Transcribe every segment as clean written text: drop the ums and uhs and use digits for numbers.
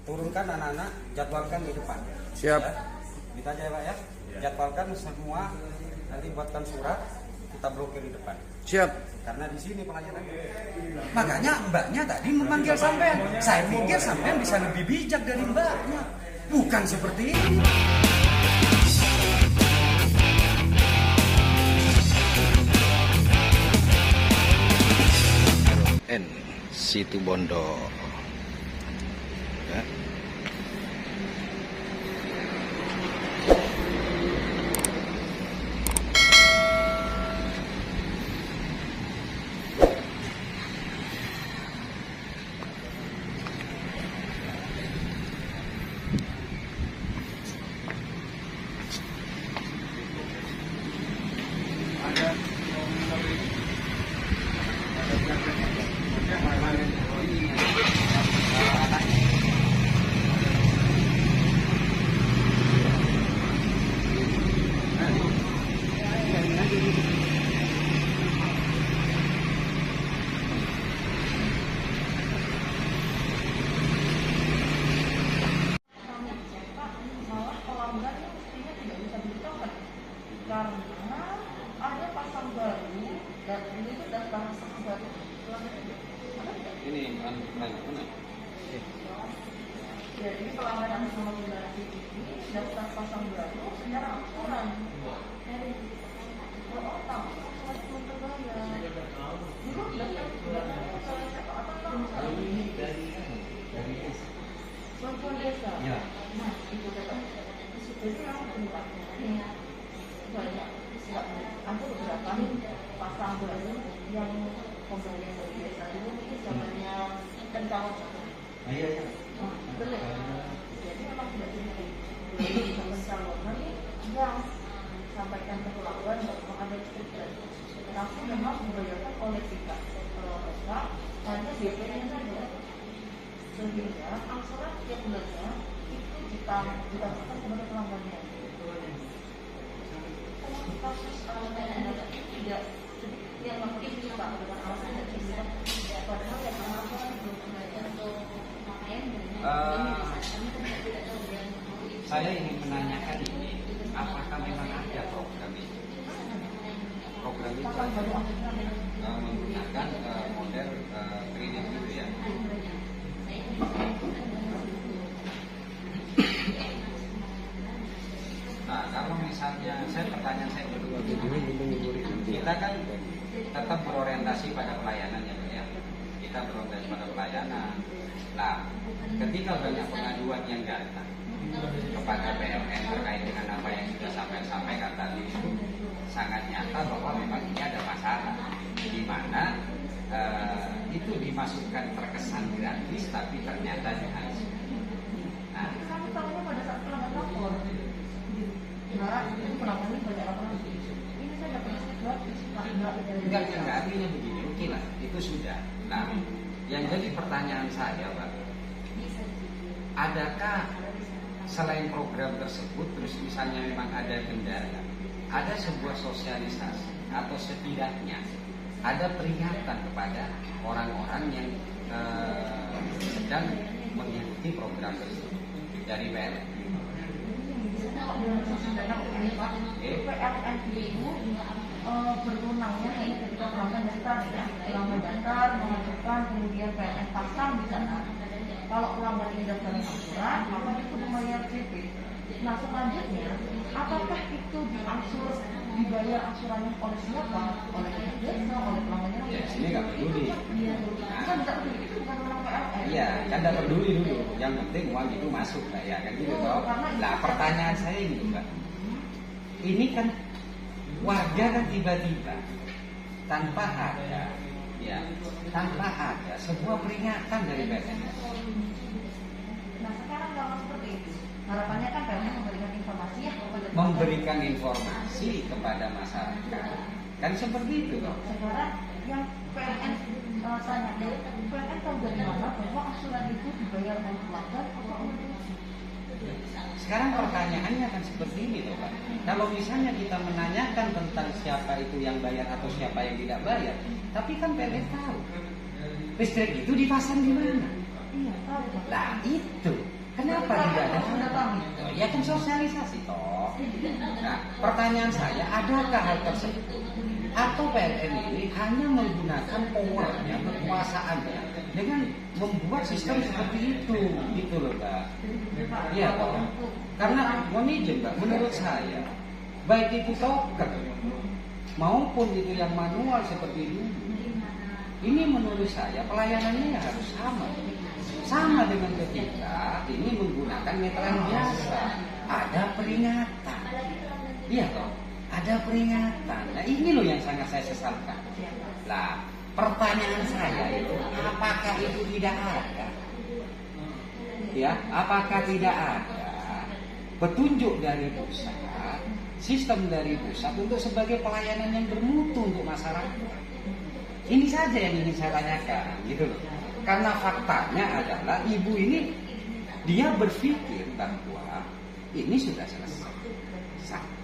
turunkan anak-anak, jadwalkan di depan. Siap. Ya. Kita aja ya Pak ya. Jadwalkan semua, nanti buatkan surat, kita blokir di depan. Siap. Karena di sini pelayanannya. Makanya mbaknya tadi memanggil sampean. Saya pikir sampean bisa lebih bijak dari mbaknya. Bukan seperti ini. N Situ Bondo. Ya. Karena ada pasang baru dan ini itu daftar pasang baru Ini mana? jadi pelanggaran sama generasi ini daftar pasang baru secara akuran tahu belum terbayar dulu daftar bantuan desa nah itu datang jadi yang tempatnya banyak ada beberapa pasang baru yang pembelian dari desa dulu ini zamannya kencang betul jadi memang sudah dimulai pencalonan yang sampaikan ke pelabuhan bahwa ada struktur tapi memang dibayarkan oleh pihak desa hanya DP-nya saja sehingga angsuran tiap bulannya itu ditanyakan kepada pelanggannya kasus tidak yang mungkin bisa dengan alasan dan tidak padahal yang alasan belum membayar untuk Saya ingin menanyakan ini, apakah memang ada program itu? Program itu menggunakan model kredit gitu ya? Nah, kalau misalnya pertanyaan saya kedua, kita kan tetap berorientasi pada pelayanan ya, Pak ya. Kita berorientasi pada pelayanan. Nah, ketika banyak pengaduan yang datang kepada PLN terkait dengan apa yang sudah sampaikan tadi, itu sangat nyata bahwa memang ini ada masalah, di mana itu dimasukkan terkesan gratis, tapi ternyata dihasil. Nah, kami tahunya pada saat pelanggan lapor. Nah, ini kenapa ini banyak laporan? Ini saya dapat gratis. enggak artinya begini, oke lah, itu sudah. Nah, yang jadi pertanyaan saya, Pak, adakah selain program tersebut, terus misalnya memang ada kendala, ada sebuah sosialisasi atau setidaknya ada peringatan kepada orang-orang yang sedang mengikuti program tersebut dari PLN? PLN itu berwenangnya ini ketika pelanggan daftar ya, pelanggan daftar mengajukan kemudian PLN pasang di sana. Kalau pelanggan ini daftarnya akurat, maka itu membayar CP. Nah selanjutnya, apakah itu dibayar angsurannya oleh siapa? Oleh pihak desa, oleh pelanggannya? Ya, sini nggak peduli. Kan tidak peduli, itu bukan wewenang PLN. Iya, kan nggak peduli dulu. Yang penting uang itu masuk lah ya, kan gitu toh. Nah, pertanyaan saya ini, Mbak. Ini kan warga kan tiba-tiba tanpa ada sebuah peringatan dari PLN. Nah sekarang kalau seperti itu, harapannya kan PLN memberikan informasi ya Memberikan informasi kepada masyarakat. Kan seperti itu toh. Sekarang yang PLN tanya, PLN tahu dari mana bahwa angsuran itu dibayar oleh pelanggan atau oleh desa? Sekarang pertanyaannya kan seperti ini toh, Pak. Kalau misalnya kita menanyakan tentang siapa itu yang bayar atau siapa yang tidak bayar, tapi kan PLN tahu listrik itu dipasang di mana. Iya tahu. Nah itu ya kan sosialisasi toh. Nah, pertanyaan saya, adakah hal tersebut? Atau PLN ini hanya menggunakan powernya, kekuasaannya dengan membuat sistem seperti itu, gitu loh, Mbak. Iya toh. Karena mohon izin, Mbak, menurut saya baik itu token maupun itu yang manual seperti ini, ini menurut saya pelayanannya harus sama dengan ketika ini menggunakan meteran biasa. Ada peringatan, iya toh, ada peringatan. Nah ini loh yang sangat saya sesalkan. Lah pertanyaan saya itu, apakah itu tidak ada? Ya, apakah tidak ada petunjuk dari pusat, sistem dari pusat untuk sebagai pelayanan yang bermutu untuk masyarakat? Ini saja yang ingin saya tanyakan, gitu loh. Karena faktanya adalah ibu ini dia berpikir bahwa ini sudah selesai. Satu.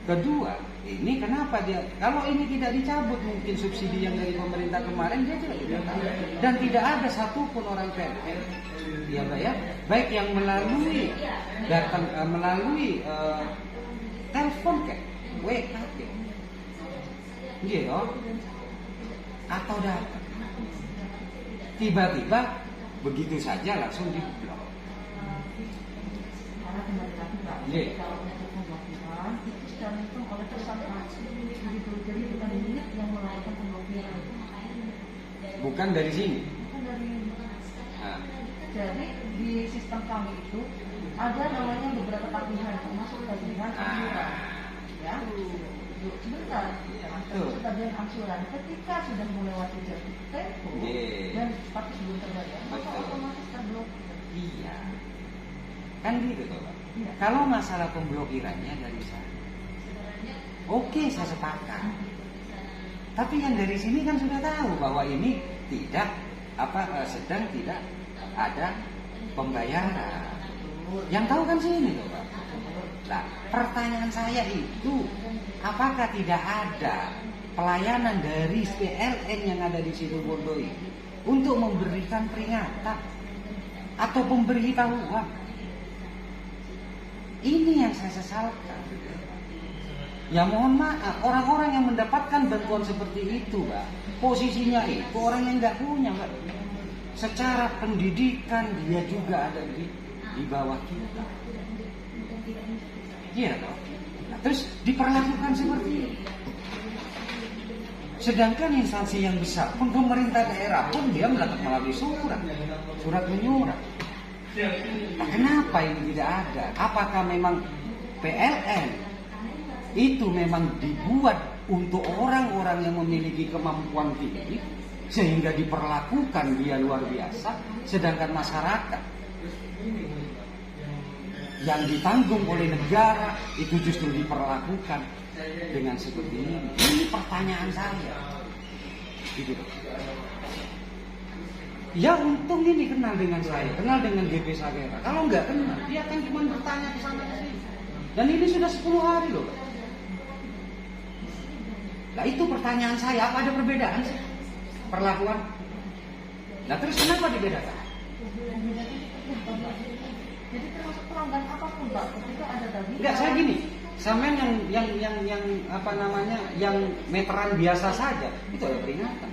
Kedua, ini kenapa dia kalau ini tidak dicabut mungkin subsidi yang dari pemerintah kemarin dia tidak tahu. Dan tidak ada satupun orang PLN, ya Mbak ya, baik yang melalui datang melalui telepon kayak WA gitu atau datang tiba-tiba begitu saja langsung diblok. Karena kembali lagi Pak, kalau untuk pemblokiran itu secara hitung oleh tersangka, jadi bukan unit yang melakukan pemblokiran. Bukan dari sini. Bukan dari. Nah. Jadi di sistem kami itu ada namanya beberapa tagihan, termasuk tagihan angsuran. Ya, sebentar. Tagihan angsuran ketika sudah melewati jatuh tempo dan pasti belum terbayar, maka otomatis terblokir. Iya. Kan gitu toh, Pak. Iya. Kalau masalah pemblokirannya dari sana, oke saya sepakat. Tapi yang dari sini kan sudah tahu bahwa ini tidak sedang tidak ada pembayaran. Yang tahu kan sini toh, Pak. Nah, pertanyaan saya itu, apakah tidak ada pelayanan dari PLN yang ada di Situbondo ini untuk memberikan peringatan atau pemberitahuan? Ini yang saya sesalkan. Ya mohon maaf, orang-orang yang mendapatkan bantuan seperti itu, Mbak, posisinya itu orang yang nggak punya, Mbak. Secara pendidikan dia juga ada di bawah kita. Iya toh. Nah, terus diperlakukan seperti ini. Sedangkan instansi yang besar pun pemerintah daerah pun dia melakukan melalui surat menyurat. Nah, kenapa ini tidak ada? Apakah memang PLN itu memang dibuat untuk orang-orang yang memiliki kemampuan tinggi sehingga diperlakukan dia luar biasa, sedangkan masyarakat yang ditanggung oleh negara itu justru diperlakukan dengan seperti ini? Ini pertanyaan saya. Gitu. Ya untung ini kenal dengan saya, kenal dengan GP Sagera. Kalau nggak kenal, dia kan cuma bertanya ke sana ke sini. Dan ini sudah 10 hari loh. Nah itu pertanyaan saya, apa ada perbedaan sih perlakuan? Nah terus kenapa dibedakan? Jadi termasuk pelanggan apapun Pak, ketika ada tadi. Enggak, saya gini, sampean yang apa namanya, yang meteran biasa saja, itu ada peringatan.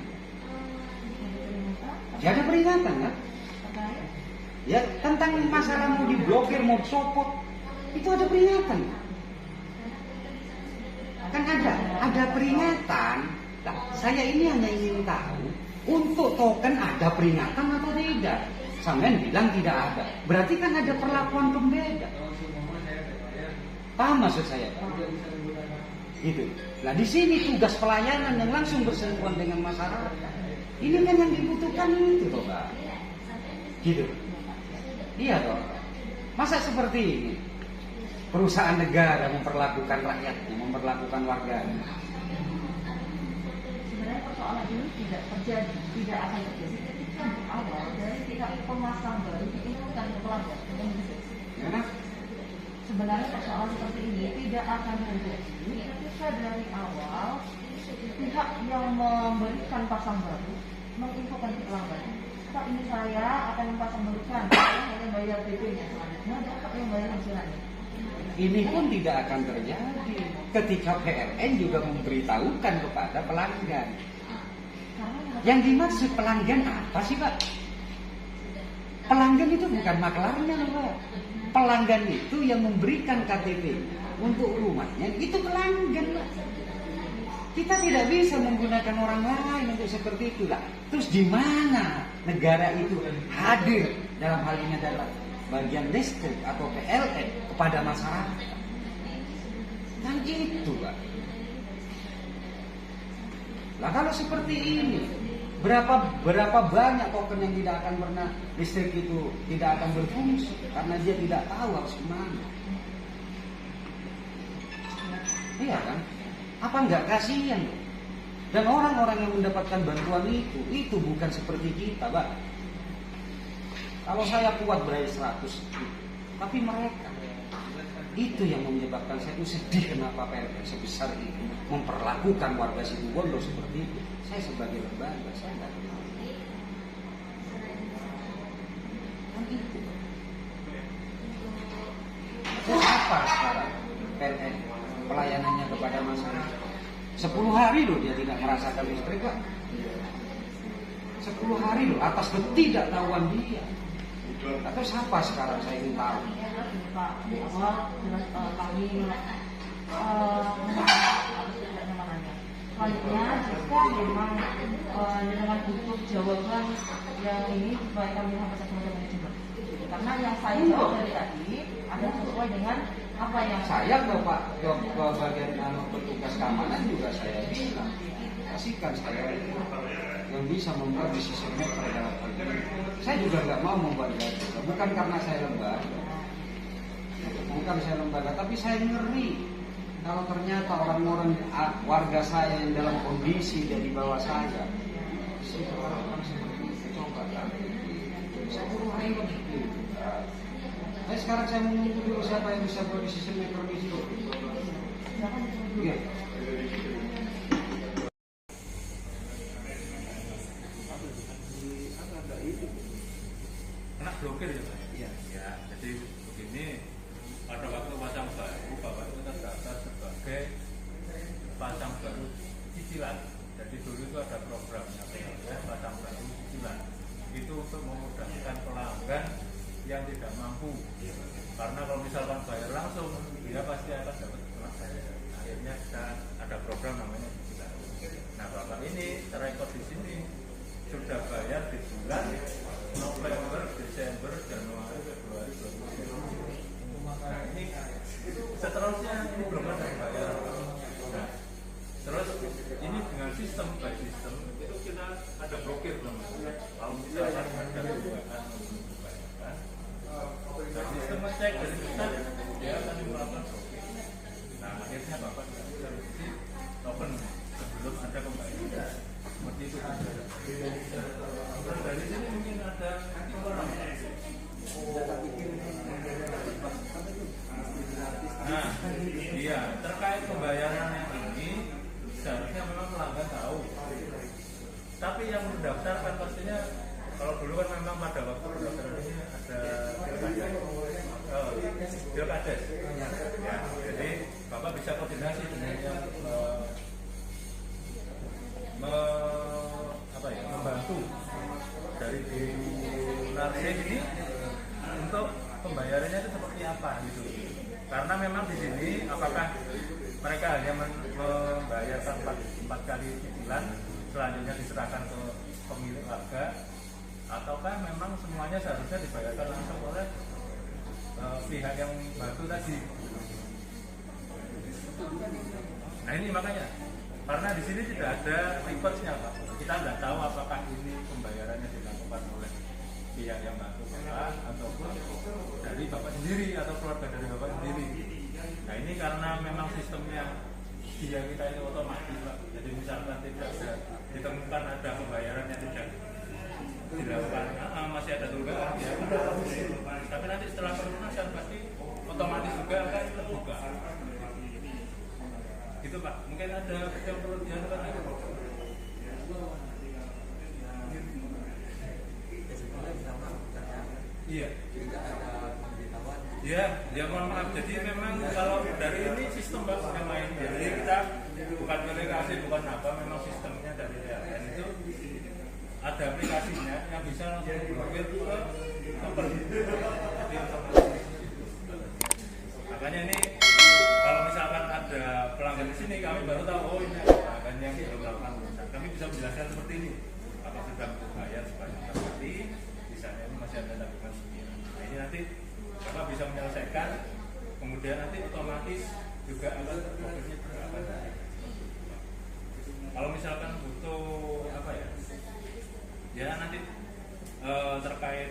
Ya ada peringatan kan? Ya tentang masalah mau diblokir, mau dicopot, itu ada peringatan. Kan ada peringatan. Nah, saya ini hanya ingin tahu untuk token ada peringatan atau tidak. Sampean bilang tidak ada, berarti kan ada perlakuan pembeda. Paham maksud saya, Pak? Gitu. Nah di sini tugas pelayanan yang langsung bersentuhan dengan masyarakat. Ini kan yang dibutuhkan itu, toh, Pak. Gitu. Iya, toh. Masa seperti ini? Perusahaan negara memperlakukan rakyatnya, memperlakukan warganya. Sebenarnya persoalan ini tidak terjadi, tidak akan terjadi ketika di awal dari pihak pemasang baru diingatkan ke pelanggan. Ya, sebenarnya persoalan seperti ini tidak akan terjadi ketika dari awal pihak yang memberikan pasang baru menginfokan ke pelanggan, Pak ini saya akan pasang barukan, saya bayar PP-nya selanjutnya, Bapak yang bayar angsurannya. Ini pun tidak akan terjadi ketika PLN juga memberitahukan kepada pelanggan. Yang dimaksud pelanggan apa sih Pak? Pelanggan itu bukan maklarnya loh Pak. Pelanggan itu yang memberikan KTP untuk rumahnya, itu pelanggan Pak. Kita tidak bisa menggunakan orang lain untuk seperti itulah. Terus di mana negara itu hadir dalam hal ini adalah bagian listrik atau PLN kepada masyarakat? Kan itu Pak. Nah kalau seperti ini, berapa banyak token yang tidak akan pernah listrik itu tidak akan berfungsi karena dia tidak tahu harus kemana. Iya kan? Apa enggak kasihan? Dan orang-orang yang mendapatkan bantuan itu bukan seperti kita, Pak. Kalau saya kuat berai 100, tapi mereka itu yang menyebabkan saya itu sedih kenapa PLN sebesar ini memperlakukan warga Situbondo seperti itu. Saya sebagai lembaga, saya enggak kenal. Kan itu. Terus apa sekarang PLN pelayanannya kepada masyarakat? 10 hari loh dia tidak merasakan listrik Pak. 10 hari loh atas ketidaktahuan dia. Atau siapa sekarang saya ingin tahu. Pak, bahwa kami selanjutnya jika memang dengan butuh jawaban yang ini supaya kami sampaikan kepada manajemen. Karena yang saya jawab dari tadi ada sesuai dengan apa yang saya ke bagian petugas keamanan juga saya bilang kasihkan saya yang bisa membuat decision maker dalam hal ini. Saya juga nggak mau membuat juga, bukan karena saya lembaga, tapi saya ngeri kalau ternyata orang-orang warga saya yang dalam kondisi dia di bawah saya orang seperti itu coba kan 10 hari lebih. Nah, sekarang saya menunggu dulu siapa yang bisa buat decision maker di situ. Iya. Kena blokir ya Pak? Iya. Ya, jadi begini, pada waktu pasang baru, Bapak itu terdaftar sebagai pasang baru cicilan. Jadi dulu itu ada programnya pasang baru cicilan. Itu untuk memudahkan pelanggan yang tidak mampu. Karena kalau misalkan bayar langsung, dia pasti akan dapat bayar. Akhirnya kita ada program namanya cicilan. Nah, Bapak ini terekod di sini sudah bayar di bulan November, Desember, Januari, Februari, 2020. Nah, ini seterusnya ini belum ada bayar. Nah, terus ini dengan sistem by sistem itu kita ada blokir belum? Kalau misalkan ada dugaan membayarkan, nah sistem ngecek dari kita dia akan melakukan blokir. Nah, akhirnya Bapak bisa isi token sebelum ada pembayaran. Seperti itu. Terus dari sini mungkin ada orang. Nah, iya, terkait pembayaran yang ini seharusnya memang pelanggan tahu. Tapi yang mendaftarkan pastinya kalau dulu kan memang pada waktu pendaftaran ini ada pilkades. Ya, jadi Bapak bisa koordinasi dengan yang membantu dari Narsing ini untuk pembayarannya itu seperti apa gitu. Karena memang di sini apakah mereka hanya membayarkan 4 kali cicilan selanjutnya diserahkan ke pemilik warga, ataukah memang semuanya seharusnya dibayarkan langsung oleh pihak yang bantu tadi. Nah ini makanya karena di sini tidak ada records-nya Pak. Kita tidak tahu apakah ini pembayarannya dilakukan oleh pihak yang bantu Bapak ataupun dari Bapak sendiri atau keluarga dari Bapak sendiri. Nah ini karena memang sistemnya dia kita ini otomatis Pak. Jadi misalkan tidak ada ditemukan ada pembayaran yang tidak dilakukan, masih ada dugaan ya. Tapi nanti setelah pelunasan pasti otomatis juga akan terbuka. Gitu Pak, mungkin ada yang perlu dianukan lagi. Iya. Ya mohon maaf. Jadi memang kalau dari ini sistem Pak yang main. Jadi kita bukan aplikasi, bukan apa, memang sistemnya dari PLN itu ada aplikasinya yang bisa langsung berpikir ke nomor. Jadi makanya ini kalau misalkan ada pelanggan di sini, kami baru tahu oh ini pelanggan yang belum melakukan urusan. Kami bisa menjelaskan seperti ini. Apa sudah bayar sebanyak berapa? Misalnya ini masih ada tabungan sekian. Nah ini nanti Bapak bisa menyelesaikan, kemudian nanti otomatis juga akan terfokusnya berapa. Kalau misalkan butuh apa ya, ya nanti terkait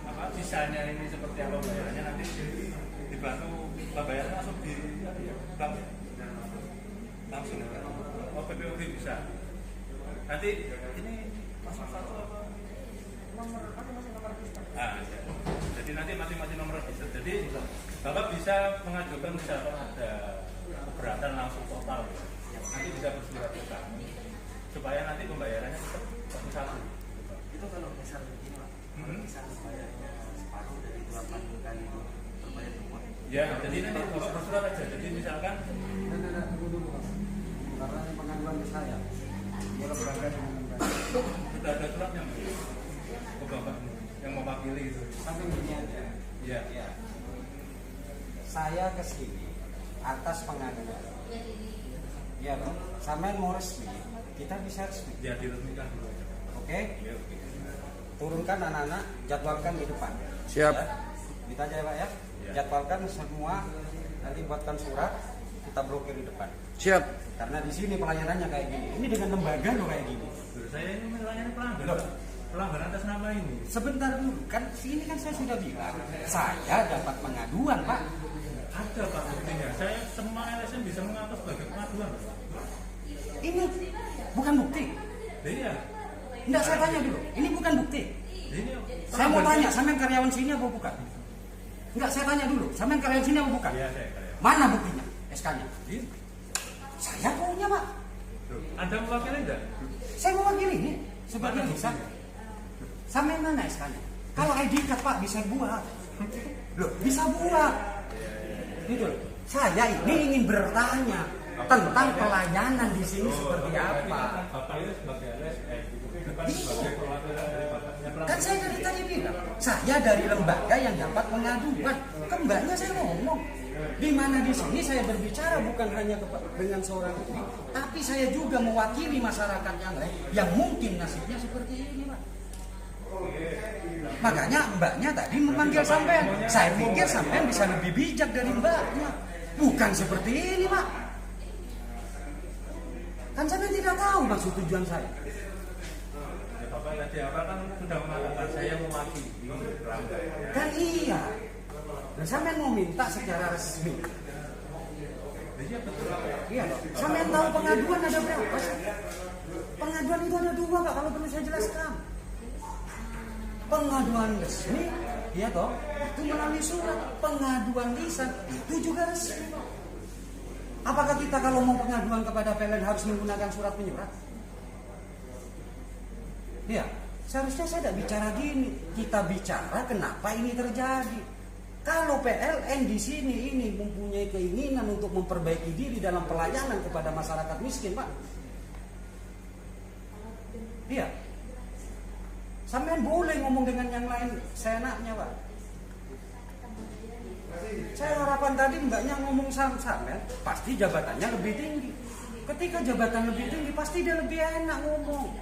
apa sisanya ini seperti apa bayarnya nanti dibantu bayarnya langsung di bank langsung PPOB bisa. Nanti ini pasal 1 apa? Nomor masing-masing nomor register. Jadi nanti masing-masing nomor register. Jadi Bapak bisa mengajukan misalkan ada keberatan langsung total, nanti bisa bersurat ke kami supaya nanti pembayarannya tetap satu. Itu kalau misal begini Pak, misal bayarnya separuh dari 8 kali terbayar semua. Ya, jadi nanti Bapak bersurat aja. Jadi misalkan Tunggu dulu Pak. Karena ini pengaduan ke saya. Boleh berangkat dengan baik. sudah ada suratnya ke Bapak yang mewakili itu. Sampai begini aja. Iya. Ya. Saya ke sini atas pengaduan. Ya dong. Sampai mau resmi, kita bisa resmi. Ya diresmikan dulu. Oke? Ya, oke. Turunkan anak-anak, jadwalkan di depan. Siap. Ya. Kita aja ya Pak ya. Ya. Jadwalkan semua, nanti buatkan surat, kita blokir di depan. Siap. Karena di sini pelayanannya kayak gini. Ini dengan lembaga loh kayak gini. Saya ini melayani pelanggan. Loh. Pelanggan atas nama ini. Sebentar dulu, kan sini kan saya sudah bilang, saya dapat pengaduan Pak. Ada Pak buktinya. Saya semua LSM bisa mengatur sebagai pengaduan. Ini bukan bukti. Iya. Enggak, saya tanya dulu. Ini bukan bukti. Ini Saya mau tanya, sampean karyawan sini apa bukan? Enggak, saya tanya dulu. Sampean karyawan sini apa bukan? Iya, saya karyawan. Mana buktinya? SK-nya? Ini. Saya punya Pak. Loh, Anda mewakili enggak? Saya mewakili ini sebagai Mana bisa. buktinya? Sampean mana SK-nya? Kalau ID card Pak bisa buat. Loh, bisa buat. Gitu loh. Saya ini ingin bertanya tentang pelayanan di sini seperti apa. Bapak itu sebagai LSM, bukan sebagai perwakilan dari bapaknya pelanggan. Kan saya dari tadi bilang, saya dari lembaga yang dapat pengaduan. Kembalinya saya ngomong, di mana di sini saya berbicara bukan hanya dengan seorang ini, tapi saya juga mewakili masyarakat yang lain yang mungkin nasibnya seperti ini, Pak. Makanya mbaknya tadi memanggil sampean. Saya pikir sampean bisa lebih bijak dari mbaknya. Bukan seperti ini, Pak. Kan sampean tidak tahu maksud tujuan saya. Ya, Bapak tadi apa kan sudah mengatakan saya mewakili pelanggan. Kan iya. Dan sampean mau minta secara resmi. Iya betul. Iya loh. Sampean tahu pengaduan ada berapa sih? Pengaduan itu ada 2 Pak, kalau perlu saya jelaskan. Pengaduan resmi, iya toh, itu melalui surat. Pengaduan lisan, itu juga resmi. Apakah kita kalau mau pengaduan kepada PLN harus menggunakan surat menyurat? Iya, seharusnya saya tidak bicara gini. Kita bicara kenapa ini terjadi. Kalau PLN di sini ini mempunyai keinginan untuk memperbaiki diri dalam pelayanan kepada masyarakat miskin, Pak. Iya. Sampean boleh ngomong dengan yang lain seenaknya, Pak. Saya harapan tadi mbaknya ngomong sampean, pasti jabatannya lebih tinggi. Ketika jabatan lebih tinggi, pasti dia lebih enak ngomong.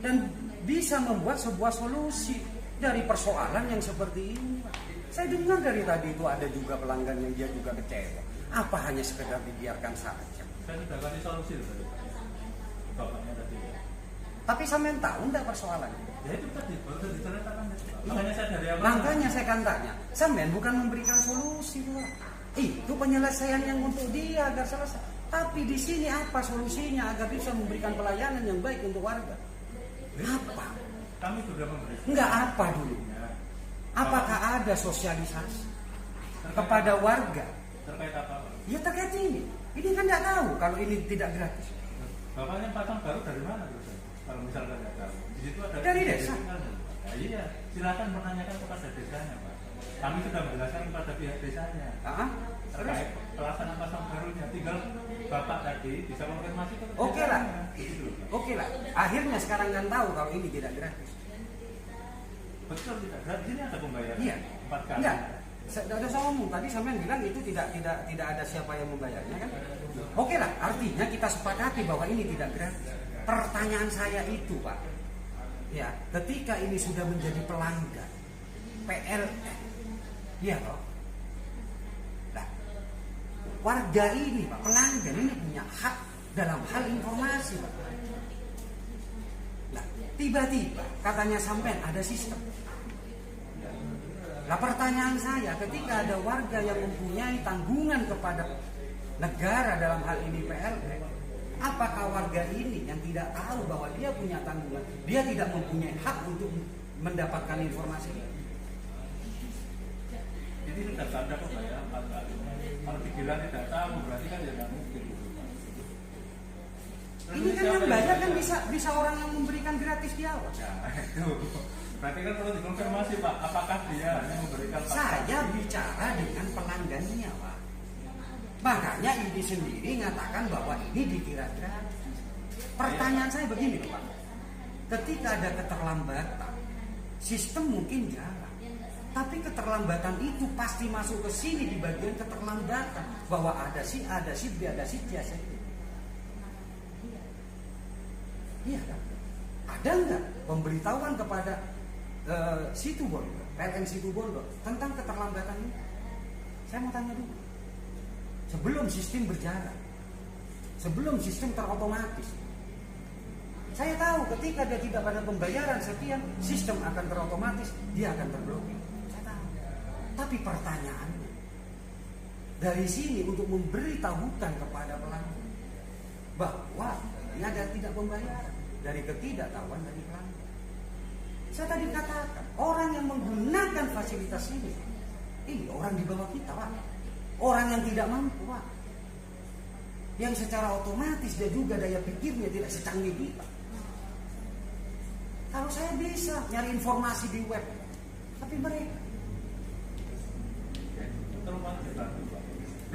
Dan bisa membuat sebuah solusi dari persoalan yang seperti ini, Pak. Saya dengar dari tadi itu ada juga pelanggan yang dia juga kecewa. Apa hanya sekedar dibiarkan saja? Saya sudah kasih solusi tadi. Bapaknya tadi. Tapi sampean tahu enggak persoalannya? Ya itu tadi, baru diceritakan. Makanya saya dari awal. Makanya saya kan tanya, sampean bukan memberikan solusi, Pak. Itu penyelesaian yang untuk dia agar selesai. Tapi di sini apa solusinya agar bisa memberikan pelayanan yang baik untuk warga? Apa? Kami sudah memberikan. Enggak apa dulu. Apakah ada sosialisasi kepada warga? Terkait apa? Ya terkait ini. Ini kan tidak tahu kalau ini tidak gratis. Bapaknya pasang baru dari mana terus? Kalau misalkan tidak tahu. Di situ ada Dari desa. Nah, iya, silakan menanyakan kepada desanya, Pak. Kami sudah menjelaskan kepada pihak desanya terkait pelaksanaan pasang barunya. Tinggal Bapak tadi bisa konfirmasi ke Oke lah. desanya. Gitu loh, Pak. Oke lah. Akhirnya sekarang kan tahu kalau ini tidak gratis. Betul tidak? Di sini ada pembayaran. Iya. 4 kali. Enggak. Tidak ada saya ngomong tadi sampean bilang itu tidak ada siapa yang membayarnya kan? Oke lah, artinya kita sepakati bahwa ini tidak gratis. Pertanyaan saya itu, Pak, ya, ketika ini sudah menjadi pelanggan PLN, iya toh? Nah, warga ini, Pak, pelanggan ini punya hak dalam hal informasi, Pak. Nah, tiba-tiba katanya sampean ada sistem. Nah, pertanyaan saya, ketika ada warga yang mempunyai tanggungan kepada negara dalam hal ini PLN, apakah warga ini yang tidak tahu bahwa dia punya tanggungan, dia tidak mempunyai hak untuk mendapatkan informasi ini? Jadi sudah ada pembayaran 4 kali. Kalau dibilang tidak tahu berarti kan ya nggak mungkin. Ini kan yang bayar kan bisa orang yang memberikan gratis di awal. Nah, itu. Berarti kan perlu dikonfirmasi, Pak, apakah dia hanya memberikan Saya bicara dengan pelanggannya, Pak. Makanya ini sendiri mengatakan bahwa ini dikira gratis. Pertanyaan saya begini, Pak. Ketika ada keterlambatan, sistem mungkin jalan. Tapi keterlambatan itu pasti masuk ke sini di bagian keterlambatan. Bahwa ada si A, ada si B, ada si C, ada si D. Iya kan? Ada nggak pemberitahuan kepada Situbondo, PLN Situbondo tentang keterlambatan ini? Saya mau tanya dulu. Sebelum sistem berjalan, sebelum sistem terotomatis, saya tahu ketika dia tidak pada pembayaran sekian, sistem akan terotomatis, dia akan terblokir. Saya tahu. Tapi pertanyaannya, dari sini untuk memberitahukan kepada pelanggan bahwa ini ada tidak pembayaran dari ketidaktahuan dari pelanggan. Saya tadi katakan, orang yang menggunakan fasilitas ini orang di bawah kita, Pak. Orang yang tidak mampu, Pak. Yang secara otomatis dia juga daya pikirnya tidak secanggih kita. Kalau saya bisa nyari informasi di web, tapi mereka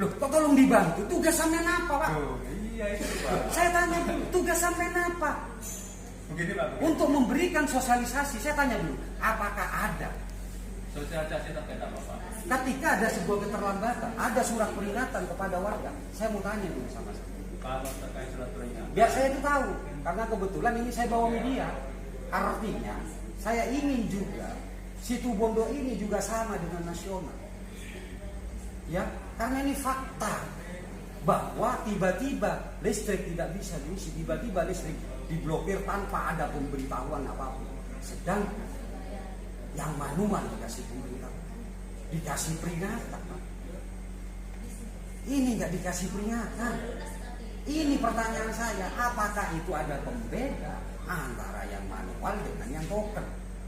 loh, kok tolong dibantu? Tugas sampean apa, Pak? Oh, iya itu, Pak. Saya tanya dulu, tugas sampean apa? Begini, Pak. Untuk memberikan sosialisasi, saya tanya dulu, apakah ada Sosialisasi terkait apa, Pak? ketika ada sebuah keterlambatan, ada surat peringatan kepada warga? Saya mau tanya dulu sama saya. Kalau terkait surat peringatan. Biar saya itu tahu, karena kebetulan ini saya bawa media. Artinya, saya ingin juga Situbondo ini juga sama dengan nasional. Ya, karena ini fakta bahwa tiba-tiba listrik tidak bisa diisi, tiba-tiba listrik diblokir tanpa ada pemberitahuan apapun. Sedang yang manual dikasih pemberitahuan, dikasih peringatan. Ini nggak dikasih peringatan. Ini pertanyaan saya, apakah itu ada pembeda antara yang manual dengan yang token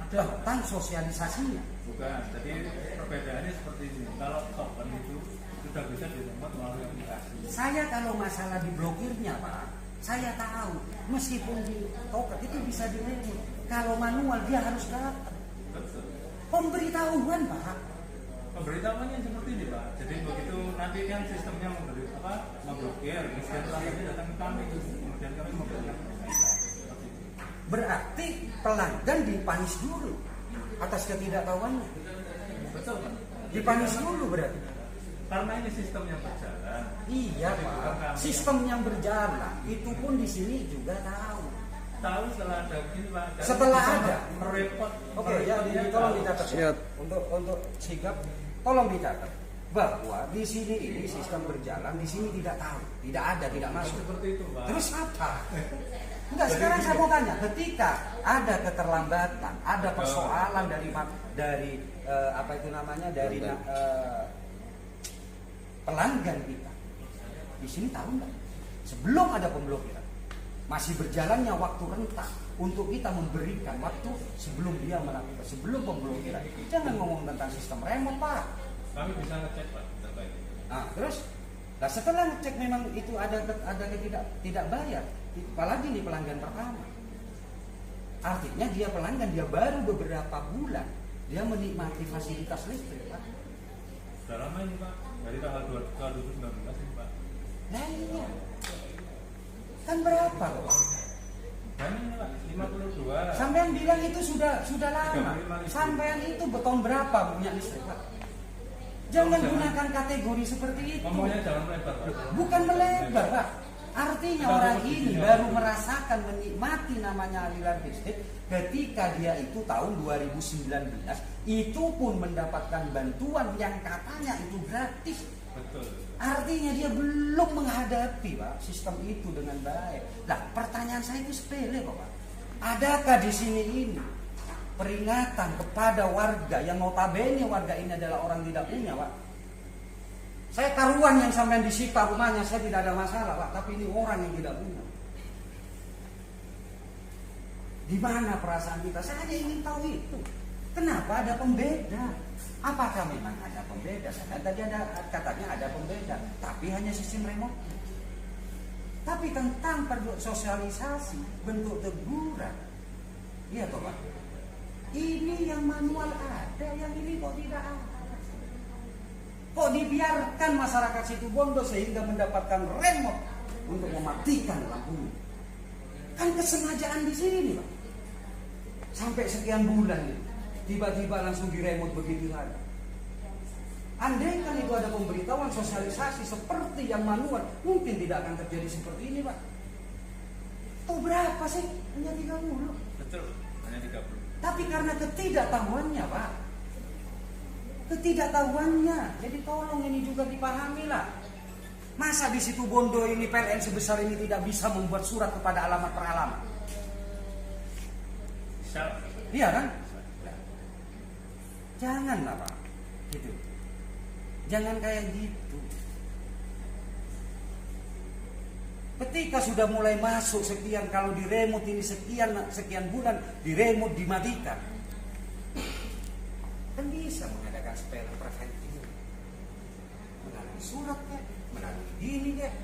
tentang sosialisasinya? Bukan, jadi perbedaannya seperti ini. Kalau token itu sudah bisa diremote melalui aplikasi. Saya kalau masalah diblokirnya, Pak, saya tahu meskipun di token itu bisa diremote. Kalau manual dia harus datang. Betul. Pemberitahuan, Pak. Pemberitahuannya seperti ini, Pak. Jadi begitu nanti kan sistemnya memblokir, kemudian pelanggannya datang ke kami, kemudian kami memberikan peringatan. Berarti pelanggan dipanis dulu atas ketidaktahuannya. Betul, Pak. Dipanis dulu berarti. Karena ini sistem yang berjalan. Iya, Pak. Sistem yang berjalan itu pun di sini juga tahu. Tahu setelah ada begini, Pak. Jadi Setelah bisa ada. merepot. Oke, ya tolong dicatat. Siap. Untuk sigap, tolong dicatat bahwa di sini ini sistem berjalan, di sini tidak tahu, tidak ada, tidak masuk. Seperti itu, Pak. Terus apa? Enggak, sekarang saya mau tanya, ketika ada keterlambatan, ada persoalan dari apa itu namanya, dari pelanggan kita, di sini tahu nggak? Sebelum ada pemblokiran, masih berjalannya waktu rentang untuk kita memberikan waktu sebelum dia melakukan, sebelum pemblokiran. Jangan ngomong tentang sistem remote, Pak. Kami bisa ngecek, Pak, terkait itu. Nah, terus, nah setelah ngecek memang itu ada tidak bayar, apalagi di pelanggan pertama. Artinya dia pelanggan, dia baru beberapa bulan dia menikmati fasilitas listrik, Pak. Sudah lama ini Pak, dari tanggal 2019 ini Pak. Nah iya, kan berapa loh? Dan ini Pak, 52. Sampean bilang itu sudah lama. 35.000. Sampean itu tahun berapa punya listrik, Pak? Jangan gunakan kategori seperti itu. Ngomongnya jangan melebar Pak. Bukan melebar, Pak. Artinya orang ini baru merasakan menikmati namanya aliran listrik ketika dia itu tahun 2019 itu pun mendapatkan bantuan yang katanya itu gratis. Betul. Artinya dia belum menghadapi, Pak, sistem itu dengan baik. Nah, pertanyaan saya itu sepele kok, Pak. Adakah di sini ini peringatan kepada warga yang notabene warga ini adalah orang tidak punya, Pak? Saya taruhan yang sampean disita rumahnya, saya tidak ada masalah, Pak. Tapi ini orang yang tidak punya. Di mana perasaan kita? Saya hanya ingin tahu itu. Kenapa ada pembeda? Apakah memang ada pembeda? Saya tadi ada katanya ada pembeda, tapi hanya sistem remote. Tapi tentang sosialisasi, bentuk teguran, iya toh Pak? Ini yang manual ada, yang ini kok tidak ada. Kok dibiarkan masyarakat Situbondo sehingga mendapatkan remote untuk mematikan lampunya? Kan kesengajaan di sini, Pak. Sampai sekian bulan nih, tiba-tiba langsung diremote begitu saja. Andai kan itu ada pemberitahuan sosialisasi seperti yang manual, mungkin tidak akan terjadi seperti ini, Pak. Tuh berapa sih? Hanya 30. Betul, hanya 30. Tapi karena ketidaktahuannya, Pak. Ketidaktahuannya. Jadi tolong ini juga dipahami lah. Masa di Situbondo ini PLN sebesar ini tidak bisa membuat surat kepada alamat per alamat? Bisa. Iya kan? Janganlah, Pak. Gitu. Jangan kayak gitu. Ketika sudah mulai masuk sekian, kalau di remote ini sekian bulan di remote dimatikan, kan bisa mengadakan surveillance preventif, melalui surat kayak, melalui gini kayak.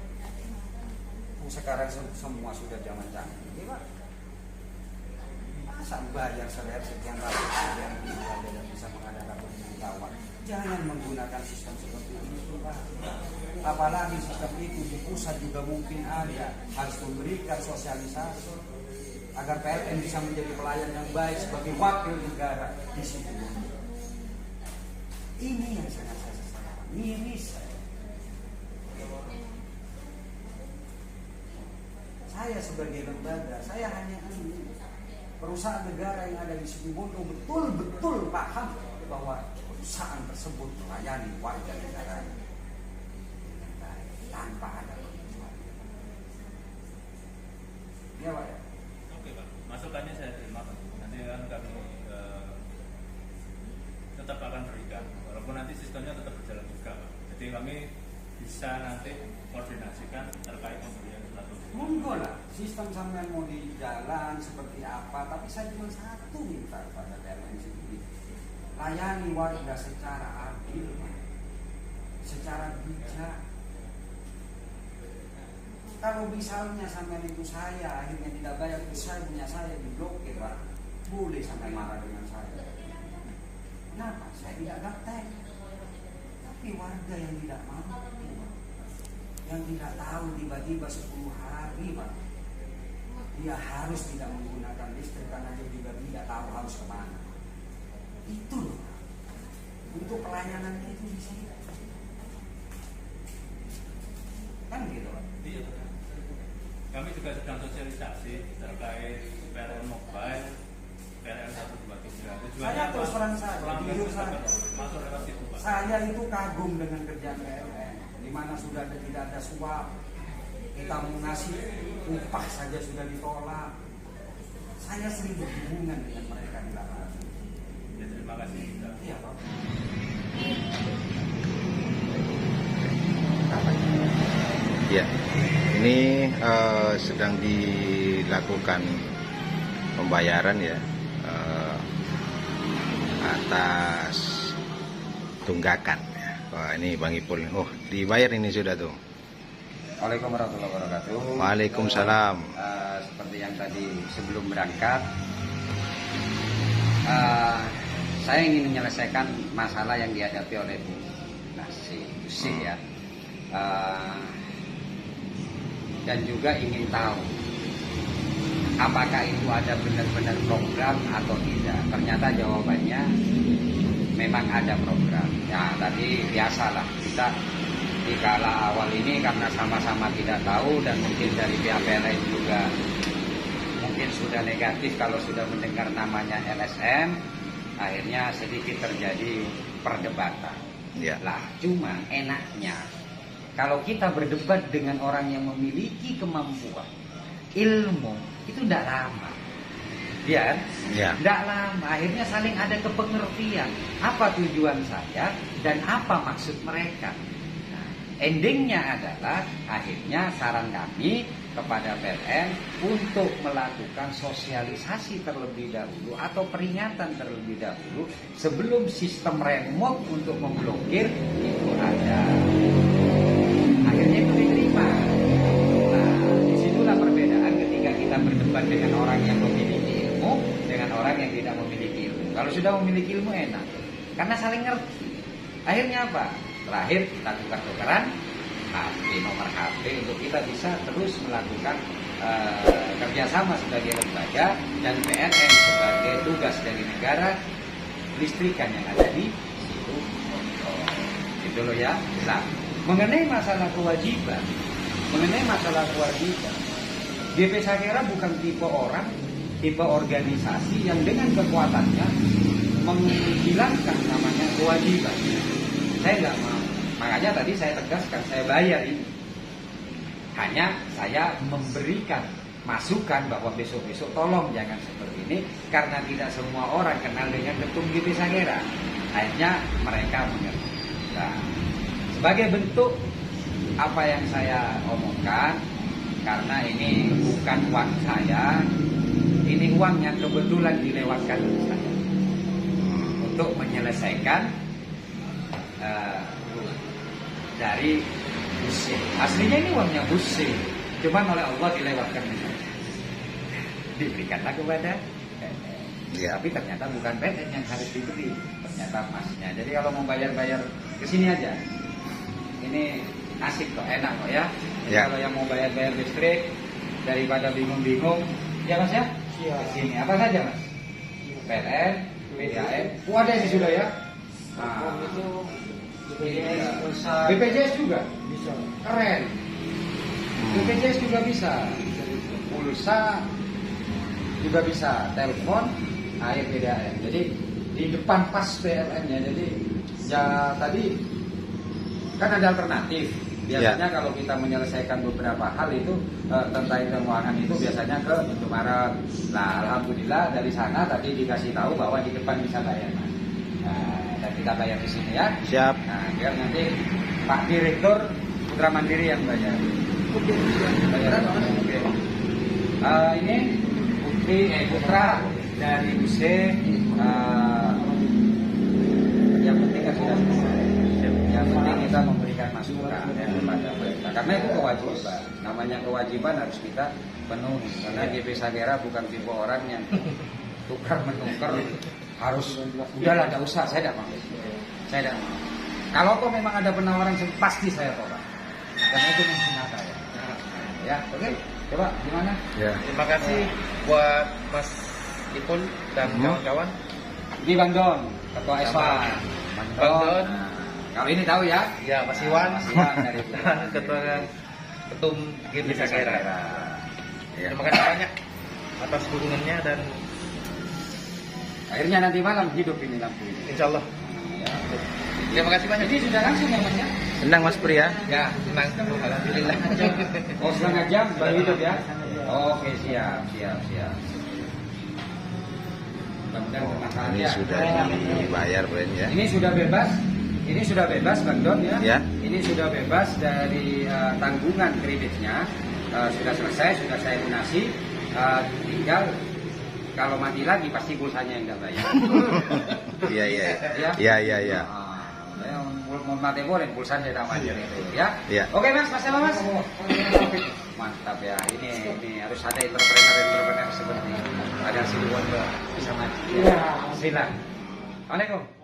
Sekarang semua sudah zaman canggih, Pak. Masa bayar sekian ratus sekian ribu aja dan bisa mengadakan pemberitahuan? Jangan menggunakan sistem seperti itu, Pak. Apalagi sistem itu di pusat juga mungkin ada, harus memberikan sosialisasi agar PLN bisa menjadi pelayan yang baik sebagai wakil negara di situ. Ini yang sangat saya sesalkan, miris saya. Saya sebagai lembaga, saya hanya perusahaan negara yang ada di Situbondo betul-betul paham bahwa perusahaan tersebut melayani warga negaranya dengan baik, tanpa ada kecuali. Ya Pak ya? Oke Pak, masukannya saya terima Pak. Nanti kan kami tetap akan berikan, walaupun nanti sistemnya tetap berjalan juga Pak. Jadi kami bisa nanti koordinasikan terkait pemberian surat. Monggo lah, sistem sampean mau di jalan seperti apa, tapi saya cuma satu minta pada PLN sendiri. Layani warga secara adil, secara bijak. Kalau misalnya sampean itu saya akhirnya tidak bayar, saya punya saya diblokir, Pak. Boleh sampai marah dengan saya. Kenapa? Saya tidak gaptek. Tapi warga yang tidak mampu, yang tidak tahu tiba-tiba 10 hari, Pak, dia harus tidak menggunakan listrik karena dia juga tidak tahu harus kemana. Itu loh, untuk pelayanannya itu di sini. Kan gitu, Pak. Iya. Kami juga sedang sosialisasi terkait PLN Mobile, PLN 123. Saya terus terang saja, jujur saja. Masuk lewat situ, Pak. Saya itu kagum dengan kerjaan PLN, di mana sudah tidak ada suap. Kita mau ngasih upah saja sudah ditolak. Saya sering berhubungan dengan mereka di lapangan. Ya, terima kasih. Iya, Pak. Ya, ini sedang dilakukan pembayaran ya atas tunggakan. Ya. Wah, ini Bang Ipul. Oh, dibayar ini sudah tuh. Waalaikumsalam warahmatullahi wabarakatuh. Waalaikumsalam. Seperti yang tadi sebelum berangkat, saya ingin menyelesaikan masalah yang dihadapi oleh Bu Nasi ya. Dan juga ingin tahu apakah itu ada benar-benar program atau tidak. Ternyata jawabannya memang ada program. Ya tadi biasalah kita di kala awal ini karena sama-sama tidak tahu dan mungkin dari pihak PLN juga mungkin sudah negatif kalau sudah mendengar namanya LSM, akhirnya sedikit terjadi perdebatan. Ya. Lah cuma enaknya kalau kita berdebat dengan orang yang memiliki kemampuan ilmu itu tidak lama, ya kan? Ya. Tidak lama, akhirnya saling ada kepengertian apa tujuan saya dan apa maksud mereka. Nah, endingnya adalah akhirnya saran kami kepada PLN untuk melakukan sosialisasi terlebih dahulu atau peringatan terlebih dahulu sebelum sistem remote untuk memblokir itu ada. Akhirnya itu diterima. Nah, disitulah perbedaan ketika kita berdebat dengan orang yang memiliki ilmu dengan orang yang tidak memiliki ilmu. Kalau sudah memiliki ilmu enak, karena saling ngerti. Akhirnya apa? Terakhir kita tukar-tukaran HP, nomor HP untuk kita bisa terus melakukan kerjasama sebagai lembaga dan PLN sebagai tugas dari negara listrikan yang ada di situ. Itu loh ya. Nah, mengenai masalah kewajiban, GP Sakera bukan tipe orang, tipe organisasi yang dengan kekuatannya menghilangkan namanya kewajiban. Saya nggak mau. Makanya tadi saya tegaskan, saya bayar ini. Hanya saya memberikan masukan bahwa besok-besok tolong jangan seperti ini, karena tidak semua orang kenal dengan ketum GP Sakera. Akhirnya mereka mengerti. Nah, sebagai bentuk apa yang saya omongkan, karena ini bukan uang saya, ini uang yang kebetulan dilewatkan oleh saya untuk menyelesaikan dari Busi. Aslinya ini uangnya Busi, cuman oleh Allah dilewatkan diberikanlah kepada PLN. Ya. Tapi ternyata bukan PLN yang harus diberi, ternyata masnya. Jadi kalau mau bayar-bayar kesini aja. Ini asik kok, enak kok ya. Jadi Ya. kalau yang mau bayar-bayar listrik daripada bingung-bingung, ya Mas ya? Kesini apa saja Mas? PLN, PDAM, ada ini sudah ya? Nah, BPJS juga bisa, keren. BPJS juga bisa, pulsa juga bisa, telepon, air PDAM. Jadi di depan pas PLN-nya. Jadi ya tadi kan ada alternatif. Biasanya kalau kita menyelesaikan beberapa hal itu tentang keuangan itu biasanya ke Indomaret. Nah, alhamdulillah dari sana tadi dikasih tahu bahwa di depan bisa bayar. Nah, dan kita bayar di sini ya. Siap. Nah, biar nanti Pak Direktur Putra Mandiri yang bayar. Bayar. Oke. Ini Putra dari UC. Yang penting kan sudah selesai. Yang penting kita memberikan masukan ya, kepada mereka. Karena itu kewajiban. Namanya kewajiban harus kita penuhi. Karena GP Sakera bukan tipe orang yang tukar menukar harus udahlah tidak usah, saya tidak mau. Saya tidak mau. Kalau kok memang ada penawaran pasti saya tolak. Karena itu menghina saya. Ya, oke. Coba gimana? Ya. Terima kasih buat Mas Ipul dan kawan-kawan. Ini Bang Don, Ketua SWA. Bang Don. Nah, kalau ini tahu ya? Ya, Mas Iwan. Mas Iwan dari Ketua Ketum GP Sakera. Ya. Terima kasih banyak atas dukungannya dan akhirnya nanti malam hidup ini lampu ini. insya Allah. Ya. Terima kasih banyak. Jadi sudah langsung ya Mas ya? Senang Mas Pur ya? Ya, senang. Alhamdulillah. Oh, setengah jam baru hidup ya? Oke, siap. Mudah-mudahan bermanfaat Ini ya. sudah dibayar Bren ya. Ini sudah bebas Bang Don ya. Ya. Ini sudah bebas dari tanggungan kreditnya. Sudah selesai, sudah saya lunasi. Tinggal kalau mati lagi pasti pulsanya yang nggak bayar. Iya. Mau mati boleh pulsa saya tak bayar itu ya. Iya. Oke Mas, sama Mas. Mantap ya. Ini harus ada entrepreneur seperti ini. Ada Siliwondo bisa maju. Silakan. Assalamualaikum.